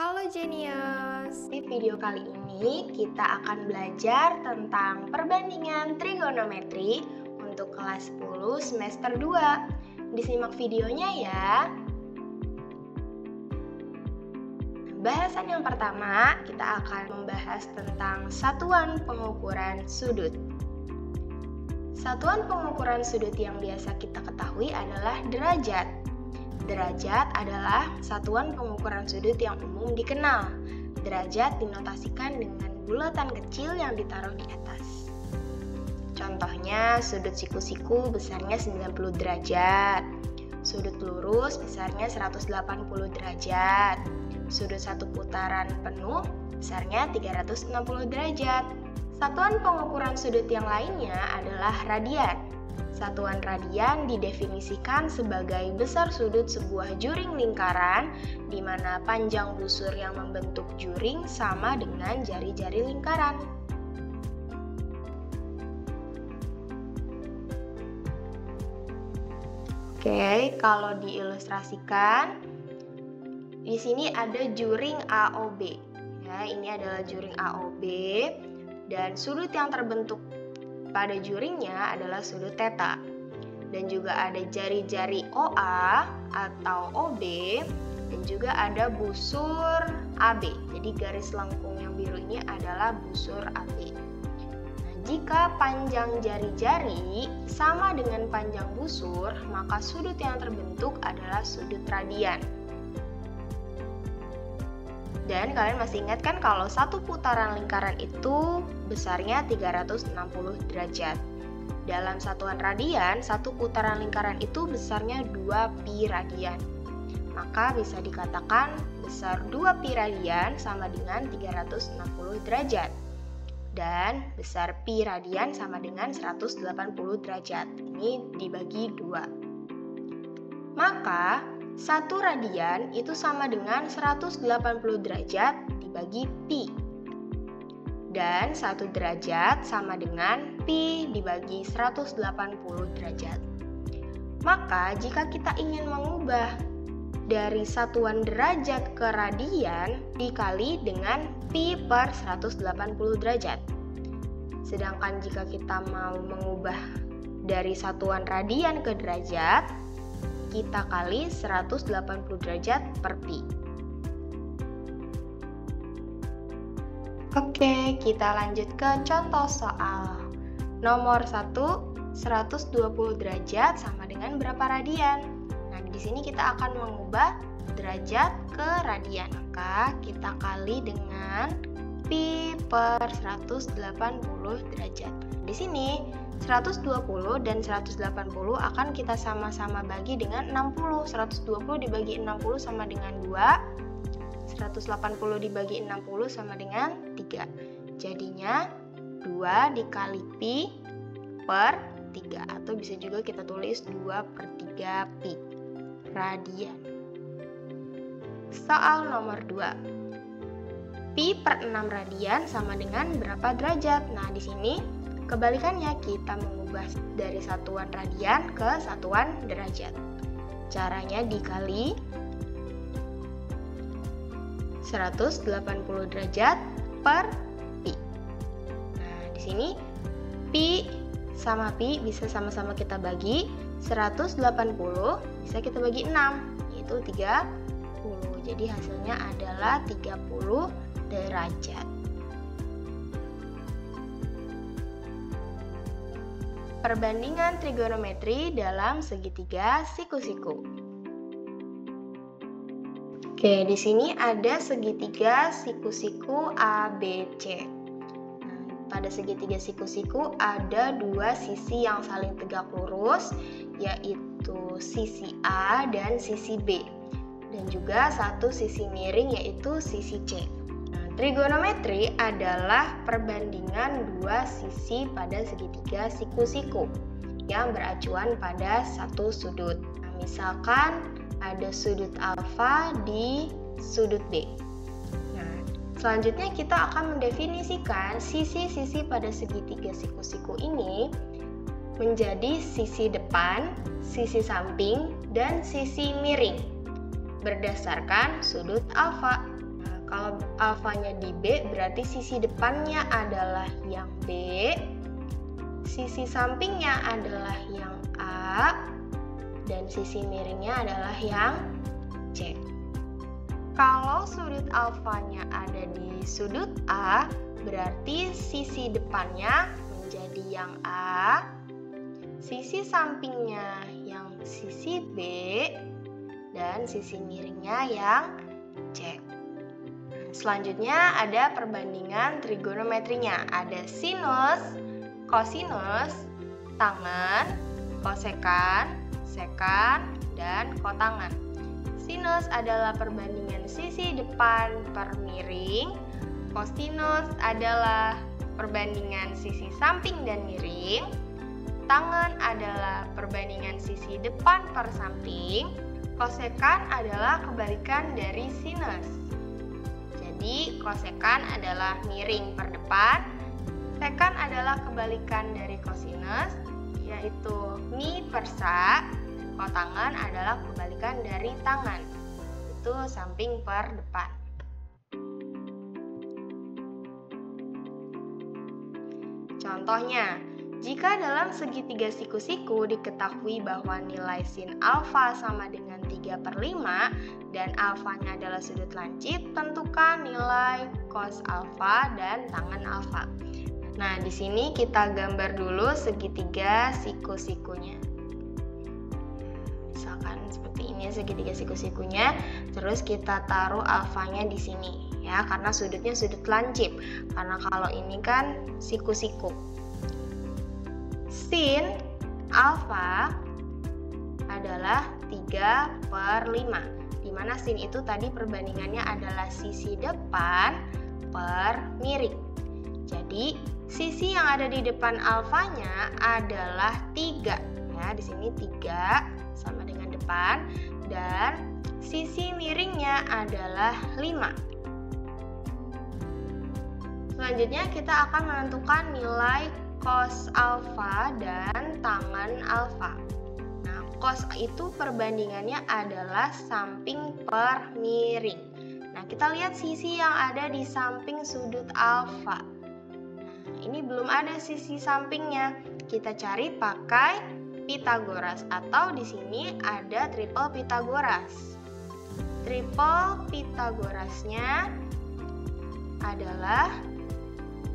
Halo Genius. Di video kali ini kita akan belajar tentang perbandingan trigonometri untuk kelas 10 semester 2. Disimak videonya ya. Bahasan yang pertama, kita akan membahas tentang satuan pengukuran sudut. Satuan pengukuran sudut yang biasa kita ketahui adalah derajat. Derajat adalah satuan pengukuran sudut yang umum dikenal. Derajat dinotasikan dengan bulatan kecil yang ditaruh di atas. Contohnya, sudut siku-siku besarnya 90 derajat. Sudut lurus besarnya 180 derajat. Sudut satu putaran penuh besarnya 360 derajat. Satuan pengukuran sudut yang lainnya adalah radian. Satuan radian didefinisikan sebagai besar sudut sebuah juring lingkaran di mana panjang busur yang membentuk juring sama dengan jari-jari lingkaran. Oke, kalau diilustrasikan, di sini ada juring AOB. Ya, ini adalah juring AOB dan sudut yang terbentuk pada juringnya adalah sudut theta. Dan juga ada jari-jari OA atau OB dan juga ada busur AB. Jadi garis lengkung yang biru ini adalah busur AB. Nah, jika panjang jari-jari sama dengan panjang busur, maka sudut yang terbentuk adalah sudut radian. Dan kalian masih ingat kan kalau satu putaran lingkaran itu besarnya 360 derajat. Dalam satuan radian, satu putaran lingkaran itu besarnya 2 pi radian. Maka bisa dikatakan besar 2 pi radian sama dengan 360 derajat. Dan besar pi radian sama dengan 180 derajat. Ini dibagi 2. Maka 1 radian itu sama dengan 180 derajat dibagi pi. Dan 1 derajat sama dengan pi dibagi 180 derajat. Maka jika kita ingin mengubah dari satuan derajat ke radian dikali dengan pi per 180 derajat. Sedangkan jika kita mau mengubah dari satuan radian ke derajat, kita kali 180 derajat per pi. Oke, kita lanjut ke contoh soal. Nomor 1, 120 derajat sama dengan berapa radian? Nah, di sini kita akan mengubah derajat ke radian. Maka kita kali dengan pi per 180 derajat. Di sini 120 dan 180 akan kita sama-sama bagi dengan 60. 120 dibagi 60 sama dengan 2. 180 dibagi 60 sama dengan 3. Jadinya 2 dikali pi per 3. Atau bisa juga kita tulis 2 per 3 pi radian. Soal nomor 2. Pi per 6 radian sama dengan berapa derajat? Nah, di sini kebalikannya, kita mengubah dari satuan radian ke satuan derajat. Caranya dikali 180 derajat per pi. Nah, di sini pi sama pi bisa sama-sama kita bagi. 180 bisa kita bagi 6, yaitu 30. Jadi hasilnya adalah 30 derajat. Perbandingan trigonometri dalam segitiga siku-siku. Oke, di sini ada segitiga siku-siku ABC. Pada segitiga siku-siku ada 2 sisi yang saling tegak lurus, yaitu sisi A dan sisi B. Dan juga satu sisi miring, yaitu sisi C. Trigonometri adalah perbandingan 2 sisi pada segitiga siku-siku yang beracuan pada satu sudut. Nah, misalkan ada sudut alfa di sudut B. Nah, selanjutnya kita akan mendefinisikan sisi-sisi pada segitiga siku-siku ini menjadi sisi depan, sisi samping, dan sisi miring berdasarkan sudut alfa. Nah, Kalau alfanya di B, berarti sisi depannya adalah yang B, sisi sampingnya adalah yang A, dan sisi miringnya adalah yang C. Kalau sudut alfanya ada di sudut A, berarti sisi depannya menjadi yang A, sisi sampingnya yang sisi B, dan sisi miringnya yang C. Selanjutnya ada perbandingan trigonometrinya. Ada sinus, kosinus, tangen, kosekan, sekan, dan kotangen. Sinus adalah perbandingan sisi depan per miring. Kosinus adalah perbandingan sisi samping dan miring. Tangen adalah perbandingan sisi depan per samping. Kosekan adalah kebalikan dari sinus. Jadi kosekan adalah miring per depan. Sekan adalah kebalikan dari kosinus, yaitu mi per sa. Kotangen adalah kebalikan dari tangan, itu samping per depan. Contohnya, jika dalam segitiga siku-siku diketahui bahwa nilai sin alfa sama dengan 3/5 dan alfanya adalah sudut lancip, tentukan nilai cos alfa dan tangen alfa. Nah, di sini kita gambar dulu segitiga siku-sikunya. Misalkan seperti ini segitiga siku-sikunya, terus kita taruh alfanya di sini ya, karena sudutnya sudut lancip. Karena kalau ini kan siku-siku. Sin alfa adalah 3/5, di mana sin itu tadi perbandingannya adalah sisi depan per miring. Jadi sisi yang ada di depan alfanya adalah 3 ya, di sini 3 sama dengan depan, dan sisi miringnya adalah 5. Selanjutnya kita akan menentukan nilai cos alfa dan tangen alfa. Nah, cos itu perbandingannya adalah samping per miring. Nah, kita lihat sisi yang ada di samping sudut alfa. Nah, ini belum ada sisi sampingnya. Kita cari pakai Pitagoras, atau di sini ada triple Pitagoras. Triple Pitagorasnya adalah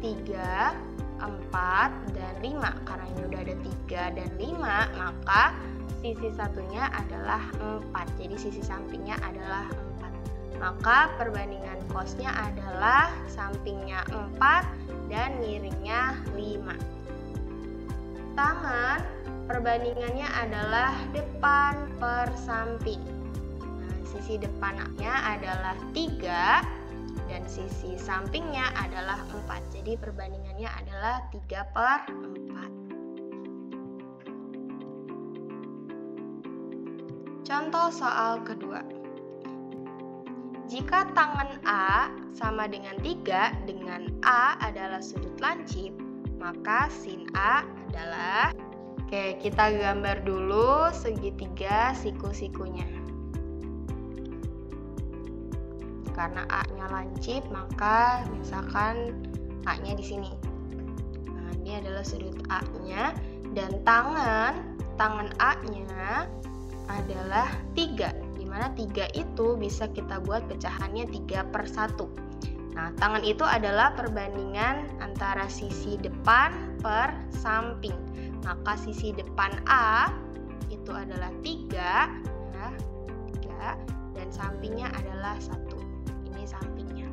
3, 4, dan 5. Karena ini udah ada 3 dan 5, maka sisi satunya adalah 4. Jadi sisi sampingnya adalah 4. Maka perbandingan cosnya adalah sampingnya 4 dan miringnya 5. Tangen perbandingannya adalah depan per samping. Nah, sisi depannya adalah 3 dan sisi sampingnya adalah 4. Jadi perbandingannya adalah 3/4. Contoh soal kedua. Jika tangen A sama dengan 3 dengan A adalah sudut lancip, maka sin A adalah... Oke, kita gambar dulu segitiga siku-sikunya. Karena A-nya lancip, maka misalkan A-nya di sini. Nah, ini adalah sudut A-nya, dan tangen A-nya adalah 3, di mana 3 itu bisa kita buat pecahannya 3/1. Nah, tangen itu adalah perbandingan antara sisi depan per samping. Maka sisi depan A itu adalah 3, ya, 3, dan sampingnya adalah 1. Ini sampingnya.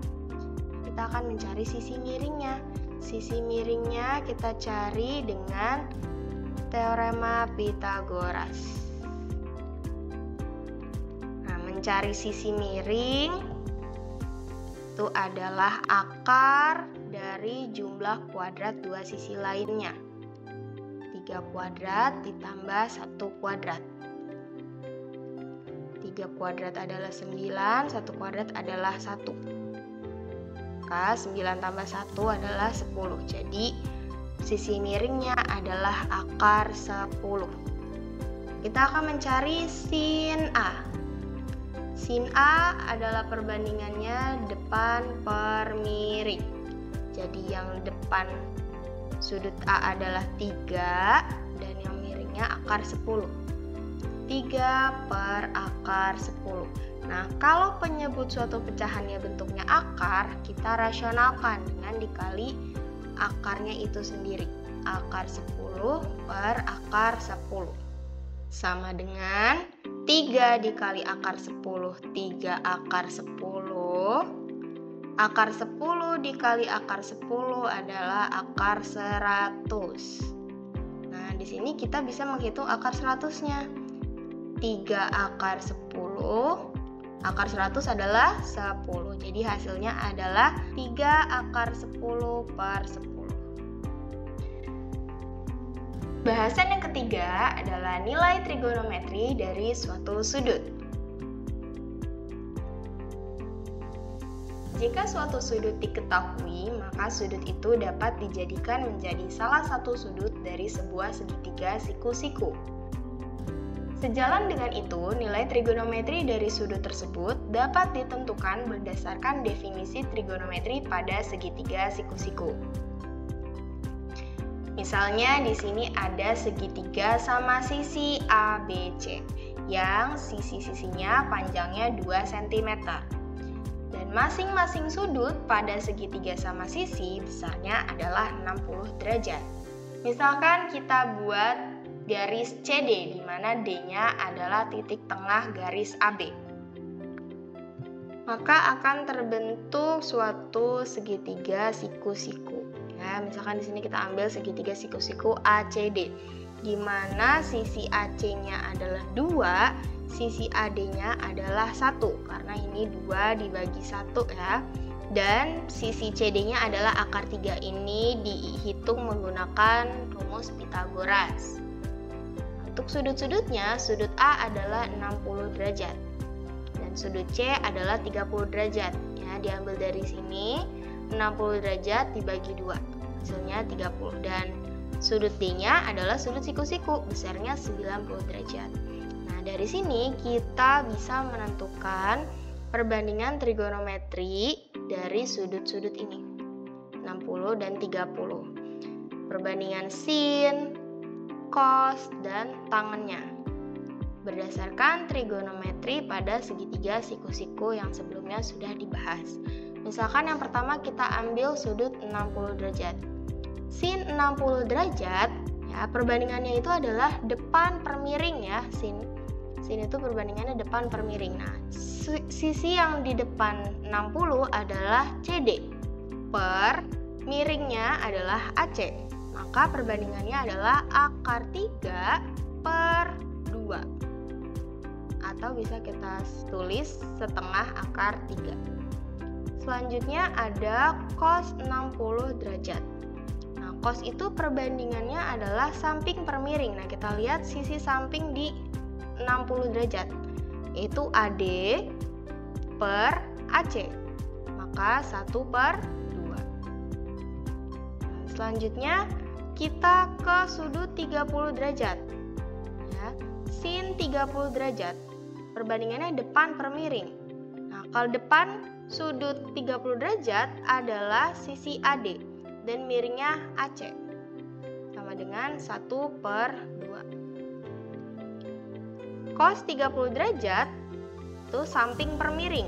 Kita akan mencari sisi miringnya. Sisi miringnya kita cari dengan teorema Pitagoras. Nah, mencari sisi miring itu adalah akar dari jumlah kuadrat dua sisi lainnya. 3 kuadrat ditambah 1 kuadrat. 3 kuadrat adalah 9, 1 kuadrat adalah 1. Maka 9 tambah 1 adalah 10. Jadi sisi miringnya adalah akar 10. Kita akan mencari sin A. Sin A adalah perbandingannya depan per miring. Jadi yang depan sudut A adalah 3 dan yang miringnya akar 10. 3 per akar 10. Nah, kalau penyebut suatu pecahannya bentuknya akar, kita rasionalkan dengan dikali akarnya itu sendiri. Akar 10 per akar 10. Sama dengan 3 dikali akar 10, 3 akar 10. Akar 10 dikali akar 10 adalah akar 100. Nah, di sini kita bisa menghitung akar 100-nya. 3 akar 10. Akar 100 adalah 10. Jadi hasilnya adalah 3 akar 10 per 10. Bahasan yang ketiga adalah nilai trigonometri dari suatu sudut. Jika suatu sudut diketahui, maka sudut itu dapat dijadikan menjadi salah satu sudut dari sebuah segitiga siku-siku. Sejalan dengan itu, nilai trigonometri dari sudut tersebut dapat ditentukan berdasarkan definisi trigonometri pada segitiga siku-siku. Misalnya di sini ada segitiga sama sisi ABC yang sisi-sisinya panjangnya 2 cm. Dan masing-masing sudut pada segitiga sama sisi besarnya adalah 60 derajat. Misalkan kita buat garis CD di mana D-nya adalah titik tengah garis AB. Maka akan terbentuk suatu segitiga siku-siku. Ya, misalkan di sini kita ambil segitiga siku-siku ACD, di mana sisi AC-nya adalah 2, sisi AD-nya adalah 1, karena ini 2 dibagi 1 ya. Dan sisi CD-nya adalah akar 3, ini dihitung menggunakan rumus Pythagoras. Untuk sudut-sudutnya, sudut A adalah 60 derajat dan sudut C adalah 30 derajat. Ya, diambil dari sini 60 derajat dibagi 2, hasilnya 30. Dan sudut D-nya adalah sudut siku-siku, besarnya 90 derajat. Nah, dari sini kita bisa menentukan perbandingan trigonometri dari sudut-sudut ini, 60 dan 30. Perbandingan sin, cos, dan tangennya berdasarkan trigonometri pada segitiga siku-siku yang sebelumnya sudah dibahas. Misalkan yang pertama kita ambil sudut 60 derajat. Sin 60 derajat, ya, perbandingannya itu adalah depan per miring ya. Sin itu perbandingannya depan per miring. Nah, sisi yang di depan 60 adalah CD per miringnya adalah AC. Maka perbandingannya adalah akar 3 per 2. Atau bisa kita tulis setengah akar 3. Selanjutnya ada cos 60 derajat. Nah, cos itu perbandingannya adalah samping per miring. Nah, kita lihat sisi samping di 60 derajat, yaitu AD per AC. Maka 1 per 2. Selanjutnya kita ke sudut 30 derajat. Ya, sin 30 derajat. Perbandingannya depan per miring. Nah, kalau depan sudut 30 derajat adalah sisi AD dan miringnya AC. Sama dengan 1 per 2. Cos 30 derajat itu samping per miring.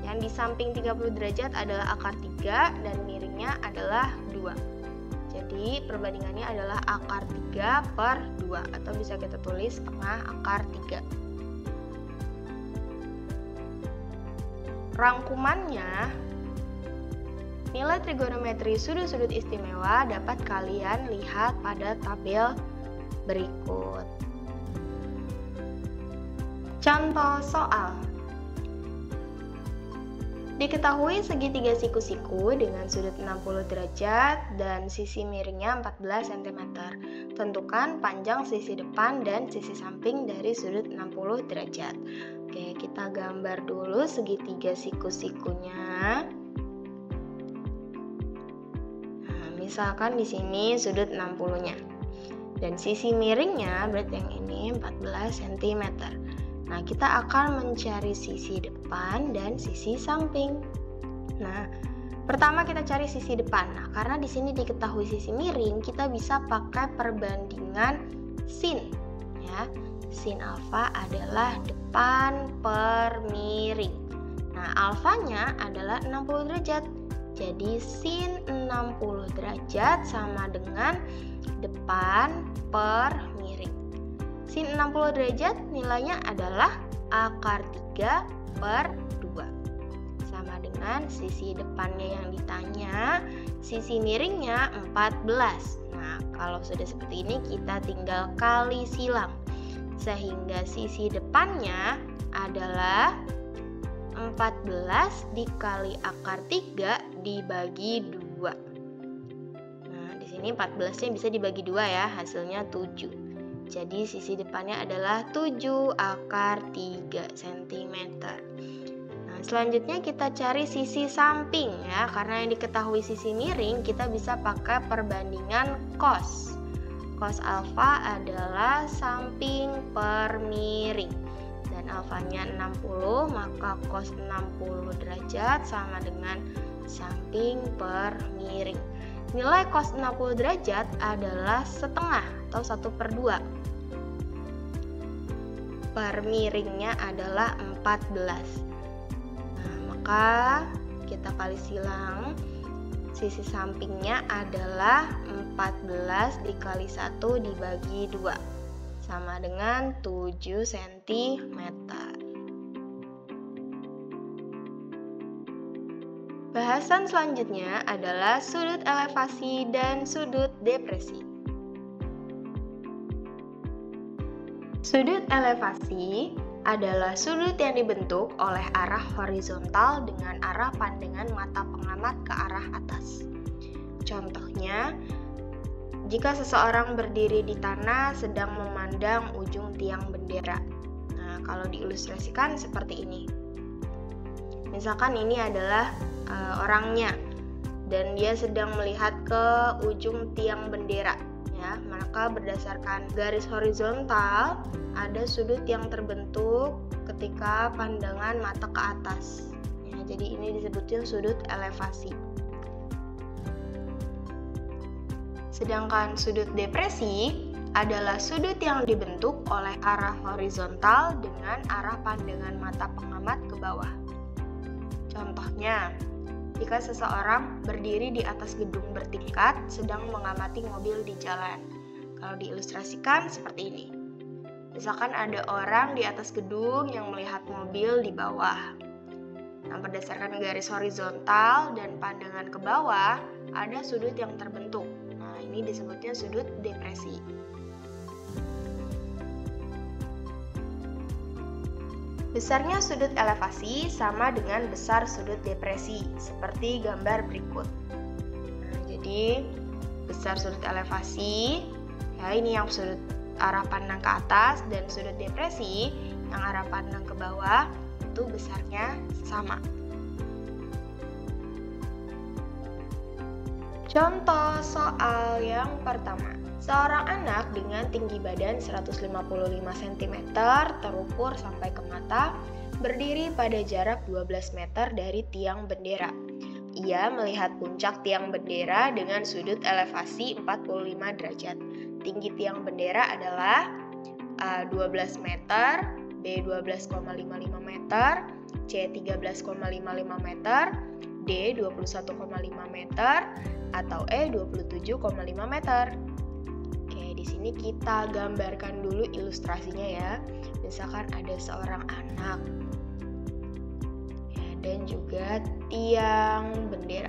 Yang di samping 30 derajat adalah akar 3 dan miringnya adalah 2. Jadi perbandingannya adalah akar 3 per 2 atau bisa kita tulis setengah akar 3. Rangkumannya, nilai trigonometri sudut-sudut istimewa dapat kalian lihat pada tabel berikut. Contoh soal. Diketahui segitiga siku-siku dengan sudut 60 derajat dan sisi miringnya 14 cm. Tentukan panjang sisi depan dan sisi samping dari sudut 60 derajat. Oke, kita gambar dulu segitiga siku-sikunya. Nah, misalkan di sini sudut 60-nya. Dan sisi miringnya berarti yang ini 14 cm. Nah, kita akan mencari sisi depan dan sisi samping. Nah, pertama kita cari sisi depan. Nah, karena di sini diketahui sisi miring, kita bisa pakai perbandingan sin. Ya, sin alfa adalah depan per miring. Nah, alfanya adalah 60 derajat. Jadi sin 60 derajat sama dengan depan per miring. Sin 60 derajat nilainya adalah akar 3 per 2. Sama dengan sisi depannya yang ditanya, sisi miringnya 14. Nah, kalau sudah seperti ini kita tinggal kali silang. Sehingga sisi depannya adalah 14 dikali akar 3 dibagi 2. Nah, di sini 14-nya bisa dibagi 2 ya, hasilnya 7. Jadi sisi depannya adalah 7 akar 3 cm. Nah, selanjutnya kita cari sisi samping ya, karena yang diketahui sisi miring kita bisa pakai perbandingan cos. Cos alfa adalah samping per miring. Dan alfanya 60, maka cos 60 derajat sama dengan samping per miring. Nilai cos 60 derajat adalah setengah atau 1/2. Per miringnya adalah 14. Nah, maka kita kali silang. Sisi sampingnya adalah 14 dikali 1 dibagi 2. Sama dengan 7 cm. Bahasan selanjutnya adalah sudut elevasi dan sudut depresi. Sudut elevasi adalah sudut yang dibentuk oleh arah horizontal dengan arah pandangan mata pengamat ke arah atas. Contohnya, jika seseorang berdiri di tanah sedang memandang ujung tiang bendera. Nah, kalau diilustrasikan seperti ini. Misalkan ini adalah orangnya dan dia sedang melihat ke ujung tiang bendera. Ya, maka berdasarkan garis horizontal ada sudut yang terbentuk ketika pandangan mata ke atas. Ya, jadi ini disebutnya sudut elevasi. Sedangkan sudut depresi adalah sudut yang dibentuk oleh arah horizontal dengan arah pandangan mata pengamat ke bawah. Contohnya, jika seseorang berdiri di atas gedung bertingkat sedang mengamati mobil di jalan. Kalau diilustrasikan seperti ini. Misalkan ada orang di atas gedung yang melihat mobil di bawah. Nah, berdasarkan garis horizontal dan pandangan ke bawah, ada sudut yang terbentuk. Nah, ini disebutnya sudut depresi. Besarnya sudut elevasi sama dengan besar sudut depresi, seperti gambar berikut. Nah, jadi besar sudut elevasi, ya ini yang sudut arah pandang ke atas, dan sudut depresi yang arah pandang ke bawah itu besarnya sama. Contoh soal yang pertama. Seorang anak dengan tinggi badan 155 cm terukur sampai ke mata berdiri pada jarak 12 meter dari tiang bendera. Ia melihat puncak tiang bendera dengan sudut elevasi 45 derajat. Tinggi tiang bendera adalah A 12 meter, B 12,55 meter, C 13,55 meter, D 21,5 meter, atau E 27,5 meter. Di sini kita gambarkan dulu ilustrasinya ya. Misalkan ada seorang anak ya, dan juga tiang bendera.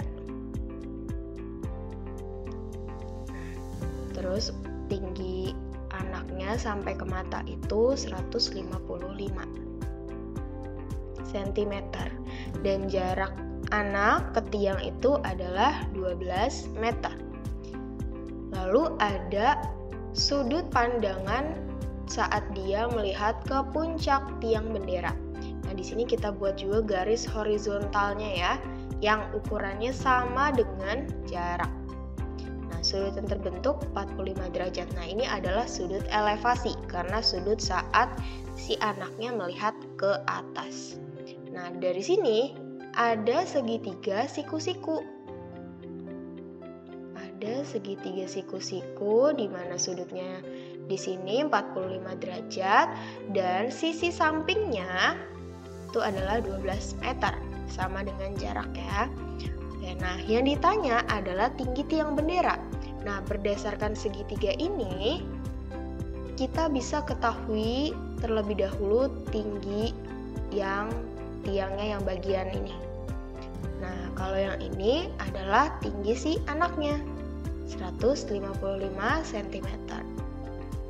Terus tinggi anaknya sampai ke mata itu 155 cm dan jarak anak ke tiang itu adalah 12 meter. Lalu ada sudut pandangan saat dia melihat ke puncak tiang bendera. Nah, di sini kita buat juga garis horizontalnya ya, yang ukurannya sama dengan jarak. Nah, sudut yang terbentuk 45 derajat. Nah, ini adalah sudut elevasi karena sudut saat si anaknya melihat ke atas. Nah, dari sini ada segitiga siku-siku. Ada segitiga siku-siku di mana sudutnya di sini 45 derajat dan sisi sampingnya itu adalah 12 meter, sama dengan jarak ya. Oke, nah yang ditanya adalah tinggi tiang bendera. Nah, berdasarkan segitiga ini kita bisa ketahui terlebih dahulu tinggi tiangnya yang bagian ini. Nah, kalau yang ini adalah tinggi si anaknya, 155 cm.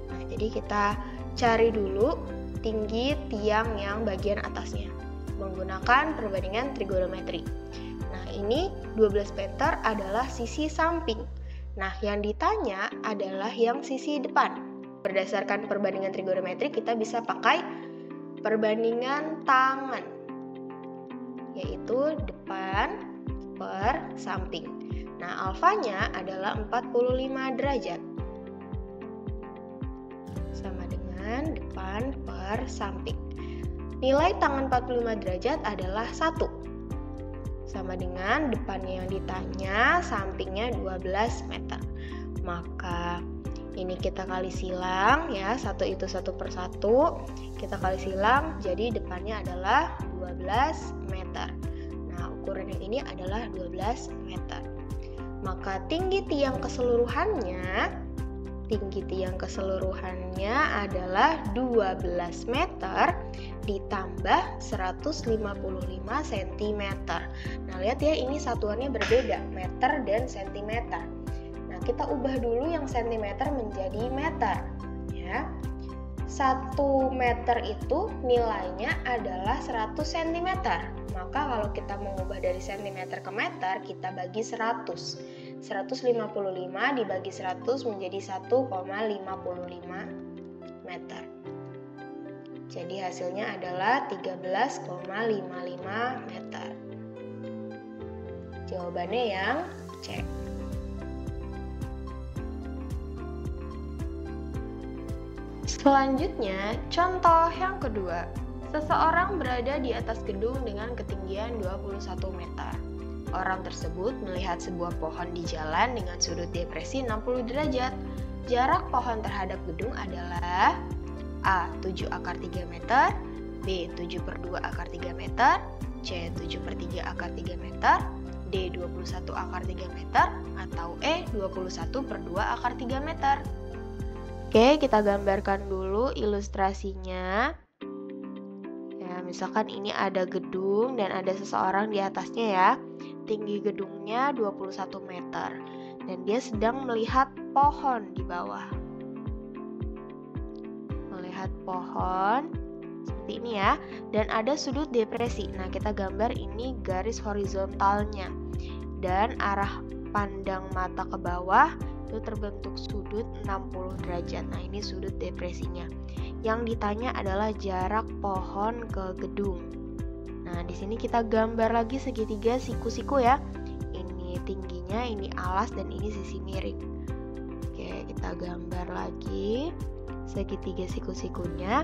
Nah, jadi kita cari dulu tinggi tiang yang bagian atasnya menggunakan perbandingan trigonometri. Nah, ini 12 meter adalah sisi samping. Nah, yang ditanya adalah yang sisi depan. Berdasarkan perbandingan trigonometri, kita bisa pakai perbandingan tangan, yaitu depan per samping. Nah, alfanya adalah 45 derajat. Sama dengan depan per samping. Nilai tangan 45 derajat adalah 1. Sama dengan depannya yang ditanya, sampingnya 12 meter. Maka ini kita kali silang ya, satu itu satu per satu. Kita kali silang, jadi depannya adalah 12 meter. Nah, ukuran yang ini adalah 12 meter. Maka tinggi tiang keseluruhannya adalah 12 meter ditambah 155 cm. Nah, lihat ya, ini satuannya berbeda, meter dan sentimeter. Nah, kita ubah dulu yang sentimeter menjadi meter ya. 1 meter itu nilainya adalah 100 cm. Maka kalau kita mengubah dari sentimeter ke meter, kita bagi 100. 155 dibagi 100 menjadi 1,55 meter. Jadi hasilnya adalah 13,55 meter. Jawabannya yang C. Selanjutnya, contoh yang kedua. Seseorang berada di atas gedung dengan ketinggian 21 meter. Orang tersebut melihat sebuah pohon di jalan dengan sudut depresi 60 derajat. Jarak pohon terhadap gedung adalah A. 7 akar 3 meter, B. 7/2 akar 3 meter, C. 7/3 akar 3 meter, D. 21 akar 3 meter, atau E. 21/2 akar 3 meter. Oke, kita gambarkan dulu ilustrasinya. Ya, misalkan ini ada gedung dan ada seseorang di atasnya ya. Tinggi gedungnya 21 meter dan dia sedang melihat pohon di bawah. Melihat pohon seperti ini ya, dan ada sudut depresi. Nah, kita gambar ini garis horizontalnya dan arah pandang mata ke bawah itu terbentuk sudut 60 derajat. Nah, ini sudut depresinya. Yang ditanya adalah jarak pohon ke gedung. Nah, di sini kita gambar lagi segitiga siku-siku ya. Ini tingginya, ini alas, dan ini sisi miring. Oke, kita gambar lagi segitiga siku-sikunya.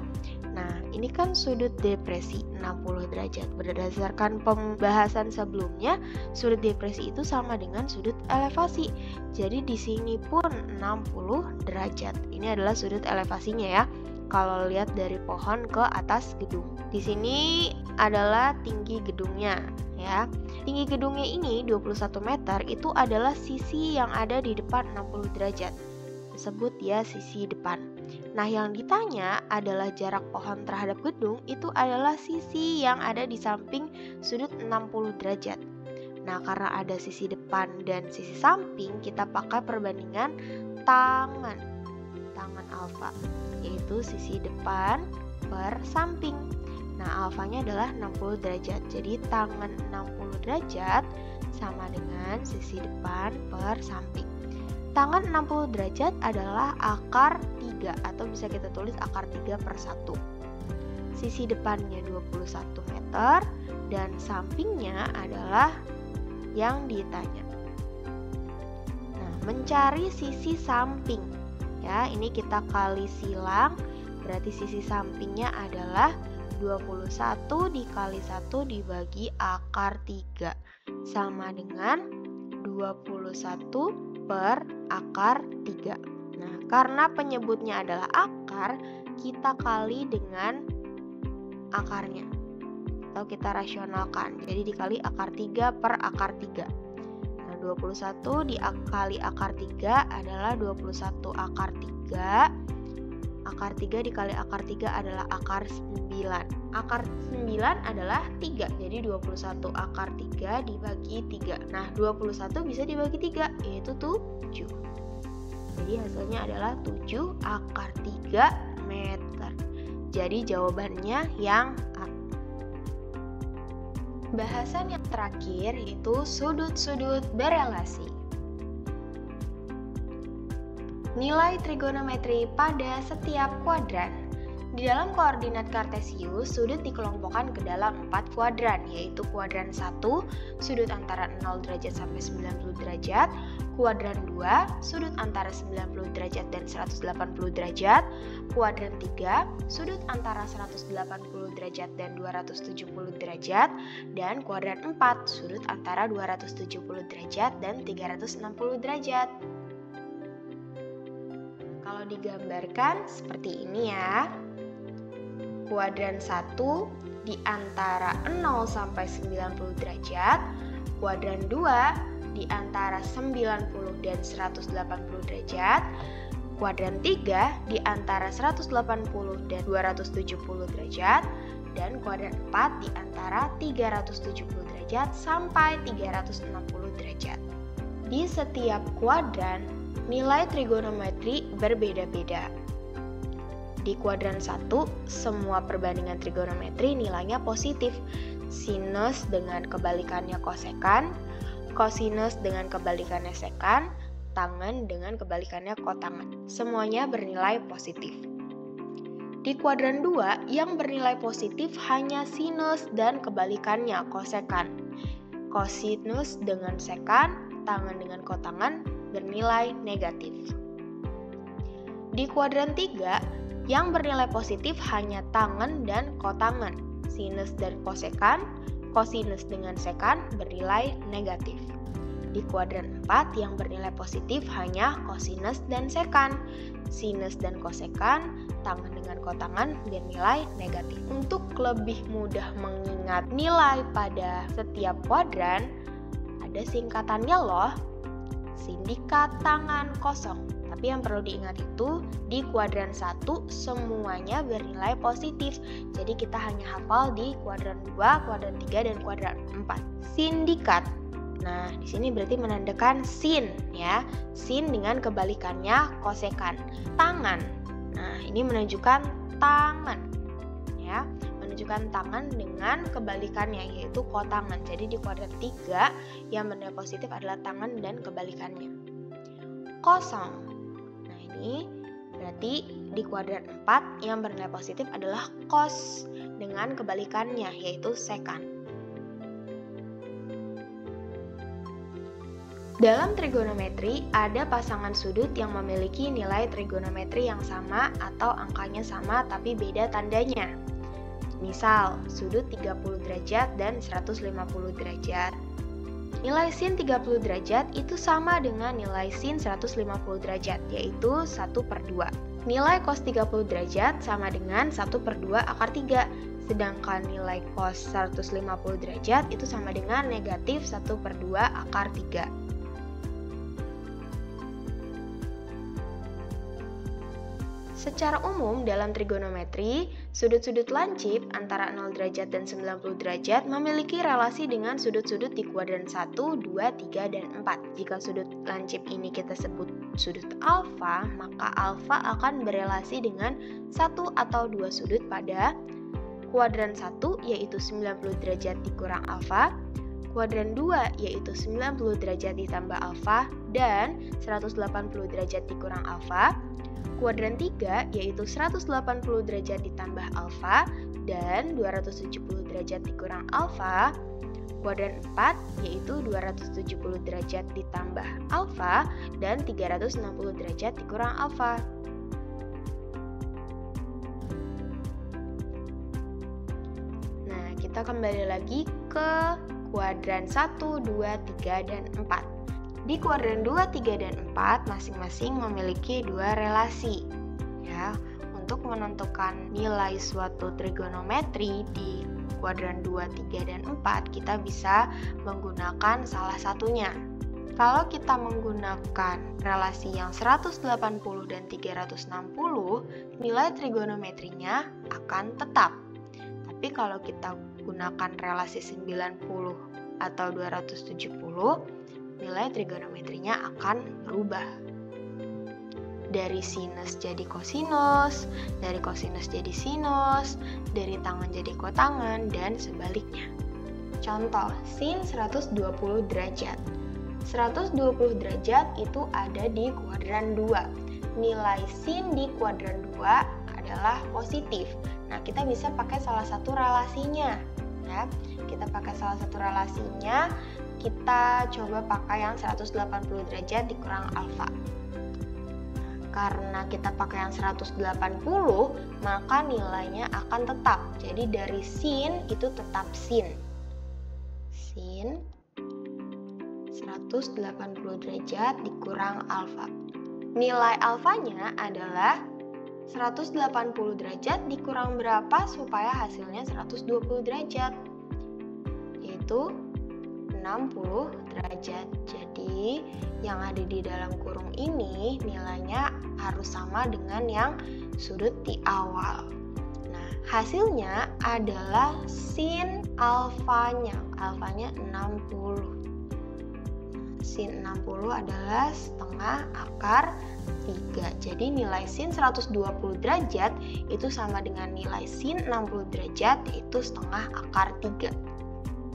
Nah, ini kan sudut depresi 60 derajat. Berdasarkan pembahasan sebelumnya, sudut depresi itu sama dengan sudut elevasi. Jadi di sini pun 60 derajat. Ini adalah sudut elevasinya ya. Kalau lihat dari pohon ke atas gedung. Di sini adalah tinggi gedungnya ya. Tinggi gedungnya ini 21 meter itu adalah sisi yang ada di depan 60 derajat. Disebut ya sisi depan. Nah, yang ditanya adalah jarak pohon terhadap gedung itu adalah sisi yang ada di samping sudut 60 derajat. Nah, karena ada sisi depan dan sisi samping, kita pakai perbandingan tangan alfa, yaitu sisi depan per samping. Nah, alfanya adalah 60 derajat. Jadi tangan 60 derajat sama dengan sisi depan per samping. Tangan 60 derajat adalah akar 3 atau bisa kita tulis akar 3/1. Sisi depannya 21 meter dan sampingnya adalah yang ditanya. Nah, mencari sisi samping. Ya, ini kita kali silang, berarti sisi sampingnya adalah 21 dikali 1 dibagi akar 3 sama dengan 21 per akar 3. Nah, karena penyebutnya adalah akar, kita kali dengan akarnya atau kita rasionalkan. Jadi dikali akar 3 per akar 3. Nah, 21 dikali akar 3 adalah 21 akar 3. Akar 3 dikali akar 3 adalah akar 9. Akar 9 adalah 3, jadi 21 akar 3 dibagi 3. Nah, 21 bisa dibagi 3, yaitu 7. Jadi hasilnya adalah 7 akar 3 meter. Jadi jawabannya yang A. Bahasan yang terakhir yaitu sudut-sudut berelasi. Nilai trigonometri pada setiap kuadran. Di dalam koordinat kartesius, sudut dikelompokkan ke dalam 4 kuadran, yaitu kuadran 1, sudut antara 0 derajat sampai 90 derajat, kuadran 2, sudut antara 90 derajat dan 180 derajat, kuadran 3, sudut antara 180 derajat dan 270 derajat, dan kuadran 4, sudut antara 270 derajat dan 360 derajat. Kalau digambarkan seperti ini ya. Kuadran 1 di antara 0 sampai 90 derajat, kuadran 2 di antara 90 dan 180 derajat, kuadran 3 di antara 180 dan 270 derajat, dan kuadran 4 di antara 370 derajat sampai 360 derajat. Di setiap kuadran, nilai trigonometri berbeda-beda. Di kuadran 1, semua perbandingan trigonometri nilainya positif. Sinus dengan kebalikannya kosekan, kosinus dengan kebalikannya sekan, tangen dengan kebalikannya kotangen. Semuanya bernilai positif. Di kuadran 2, yang bernilai positif hanya sinus dan kebalikannya kosekan. Kosinus dengan sekan, tangen dengan kotangen bernilai negatif. Di kuadran 3, yang bernilai positif hanya tangen dan kotangen. Sinus dan kosekan, kosinus dengan sekan bernilai negatif. Di kuadran 4, yang bernilai positif hanya kosinus dan sekan. Sinus dan kosekan, tangen dengan kotangen bernilai negatif. Untuk lebih mudah mengingat nilai pada setiap kuadran, ada singkatannya loh. Sindikat tangan kosong. Tapi yang perlu diingat itu, di kuadran 1 semuanya bernilai positif. Jadi kita hanya hafal di kuadran 2, kuadran 3, dan kuadran 4. Sindikat. Nah, di sini berarti menandakan sin ya. Sin dengan kebalikannya kosekan. Tangan. Nah, ini menunjukkan tangan ya. Menunjukkan tangan dengan kebalikannya yaitu kotangan. Jadi di kuadran 3 yang bernilai positif adalah tangan dan kebalikannya. Kosong. Nah, ini berarti di kuadran 4 yang bernilai positif adalah kos dengan kebalikannya yaitu sekan. Dalam trigonometri ada pasangan sudut yang memiliki nilai trigonometri yang sama atau angkanya sama tapi beda tandanya. Misal, sudut 30 derajat dan 150 derajat. Nilai sin 30 derajat itu sama dengan nilai sin 150 derajat, yaitu 1/2. Nilai cos 30 derajat sama dengan 1/2 akar 3, sedangkan nilai cos 150 derajat itu sama dengan negatif 1/2 akar 3. Secara umum dalam trigonometri, sudut-sudut lancip antara 0 derajat dan 90 derajat memiliki relasi dengan sudut-sudut di kuadran 1, 2, 3, dan 4. Jika sudut lancip ini kita sebut sudut alfa, maka alfa akan berelasi dengan satu atau dua sudut pada kuadran 1 yaitu 90 derajat dikurang alfa, kuadran 2 yaitu 90 derajat ditambah alfa, dan 180 derajat dikurang alfa. Kuadran 3 yaitu 180 derajat ditambah alfa dan 270 derajat dikurang alfa. Kuadran 4 yaitu 270 derajat ditambah alfa dan 360 derajat dikurang alfa. Nah, kita kembali lagi ke kuadran 1, 2, 3, dan 4. Di kuadran 2, 3, dan 4 masing-masing memiliki dua relasi. Ya, untuk menentukan nilai suatu trigonometri di kuadran 2, 3, dan 4, kita bisa menggunakan salah satunya. Kalau kita menggunakan relasi yang 180 dan 360, nilai trigonometrinya akan tetap. Tapi kalau kita gunakan relasi 90 atau 270, nilai trigonometrinya akan berubah. Dari sinus jadi kosinus, dari kosinus jadi sinus, dari tangen jadi kotangen, dan sebaliknya. Contoh, sin 120 derajat. 120 derajat itu ada di kuadran 2. Nilai sin di kuadran 2 adalah positif. Nah, kita bisa pakai salah satu relasinya. Ya, kita pakai salah satu relasinya, kita coba pakai yang 180 derajat dikurang alfa. Karena kita pakai yang 180, maka nilainya akan tetap. Jadi dari sin itu tetap sin. Sin 180 derajat dikurang alfa. Nilai alfanya adalah 180 derajat dikurang berapa supaya hasilnya 120 derajat? Yaitu 60 derajat. Jadi yang ada di dalam kurung ini nilainya harus sama dengan yang sudut di awal. Nah, hasilnya adalah sin alfanya. Alfanya 60. Sin 60 adalah setengah akar 3. Jadi nilai sin 120 derajat itu sama dengan nilai sin 60 derajat, yaitu setengah akar 3.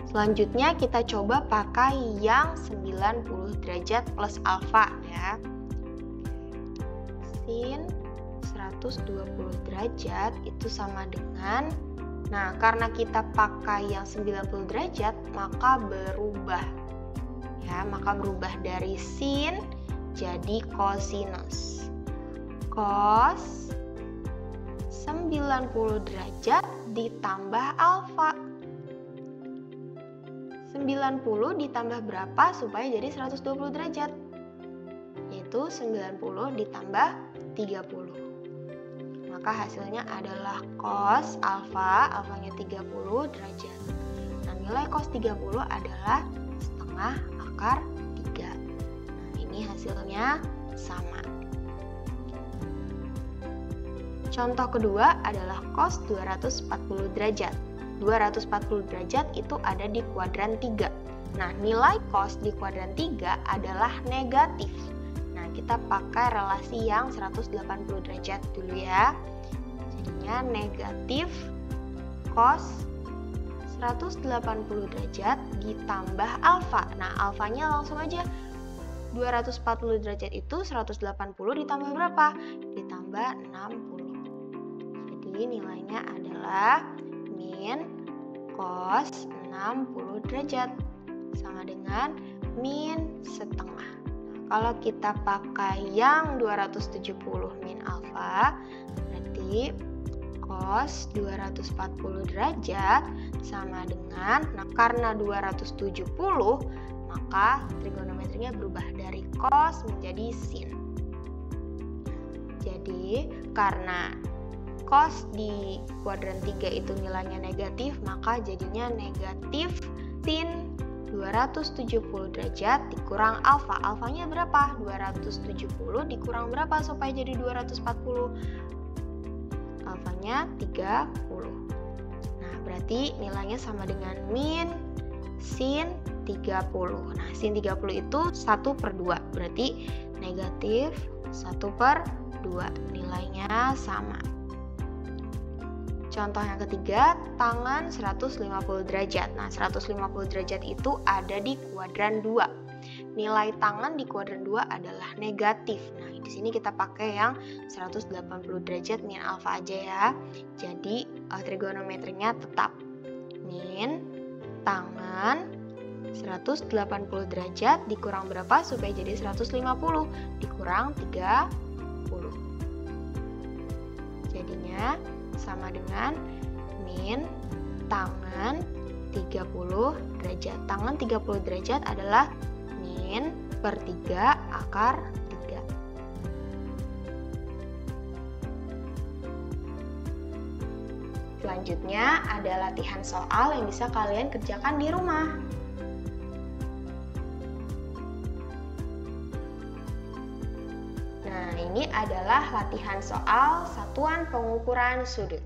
Selanjutnya kita coba pakai yang 90 derajat plus alfa ya. Sin 120 derajat itu sama dengan, nah karena kita pakai yang 90 derajat maka berubah. Ya, maka berubah dari sin jadi kosinus. Cos 90 derajat ditambah alfa. 90 ditambah berapa supaya jadi 120 derajat? Yaitu 90 ditambah 30. Maka hasilnya adalah cos alfa, alfanya 30 derajat. Nah, nilai cos 30 adalah setengah akar 3. Nah, ini hasilnya sama. Contoh kedua adalah cos 240 derajat. 240 derajat itu ada di kuadran 3. Nah, nilai cos di kuadran 3 adalah negatif. Nah, kita pakai relasi yang 180 derajat dulu ya. Jadinya negatif cos 180 derajat ditambah alfa. Nah, alfanya langsung aja. 240 derajat itu 180 ditambah berapa? Ditambah 60. Jadi nilainya adalah min cos 60 derajat sama dengan min setengah. Nah, kalau kita pakai yang 270 min alfa, berarti cos 240 derajat sama dengan, nah karena 270 maka trigonometrinya berubah dari cos menjadi sin. Jadi karena cos di kuadran 3 itu nilainya negatif, maka jadinya negatif sin 270 derajat dikurang alfa. Alfanya berapa? 270 dikurang berapa supaya jadi 240? Alfanya 30. Nah, berarti nilainya sama dengan min sin 30. Nah, sin 30 itu 1/2. Berarti negatif 1/2. Nilainya sama. Contoh yang ketiga, tangan 150 derajat. Nah, 150 derajat itu ada di kuadran 2. Nilai tangan di kuadran 2 adalah negatif. Nah, di sini kita pakai yang 180 derajat min alfa aja ya. Jadi trigonometrinya tetap min tangan 180 derajat dikurang berapa supaya jadi 150? Dikurang 30. Jadinya sama dengan min tangan 30 derajat. Tangan 30 derajat adalah min per 3 akar 3. Selanjutnya ada latihan soal yang bisa kalian kerjakan di rumah. Nah, ini adalah latihan soal satuan pengukuran sudut.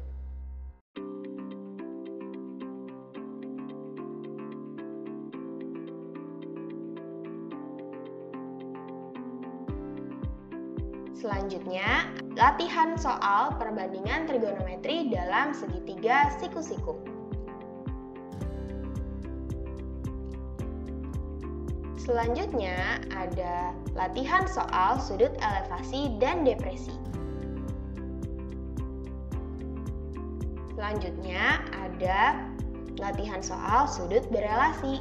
Selanjutnya, latihan soal perbandingan trigonometri dalam segitiga siku-siku. Selanjutnya, ada latihan soal sudut elevasi dan depresi. Selanjutnya, ada latihan soal sudut berelasi.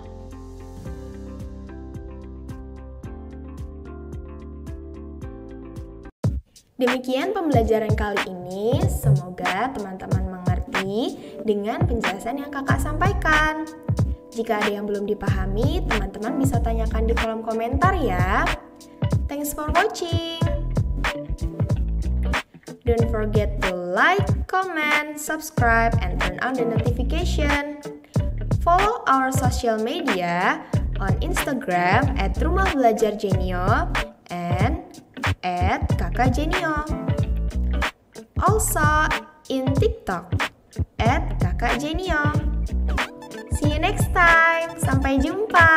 Demikian pembelajaran kali ini, semoga teman-teman mengerti dengan penjelasan yang kakak sampaikan. Jika ada yang belum dipahami, teman-teman bisa tanyakan di kolom komentar ya. Thanks for watching. Don't forget to like, comment, subscribe, and turn on the notification. Follow our social media on Instagram @rumahbelajarjenio and @kakakjenio. Also in TikTok @kakakjenio. See you next time. Sampai jumpa.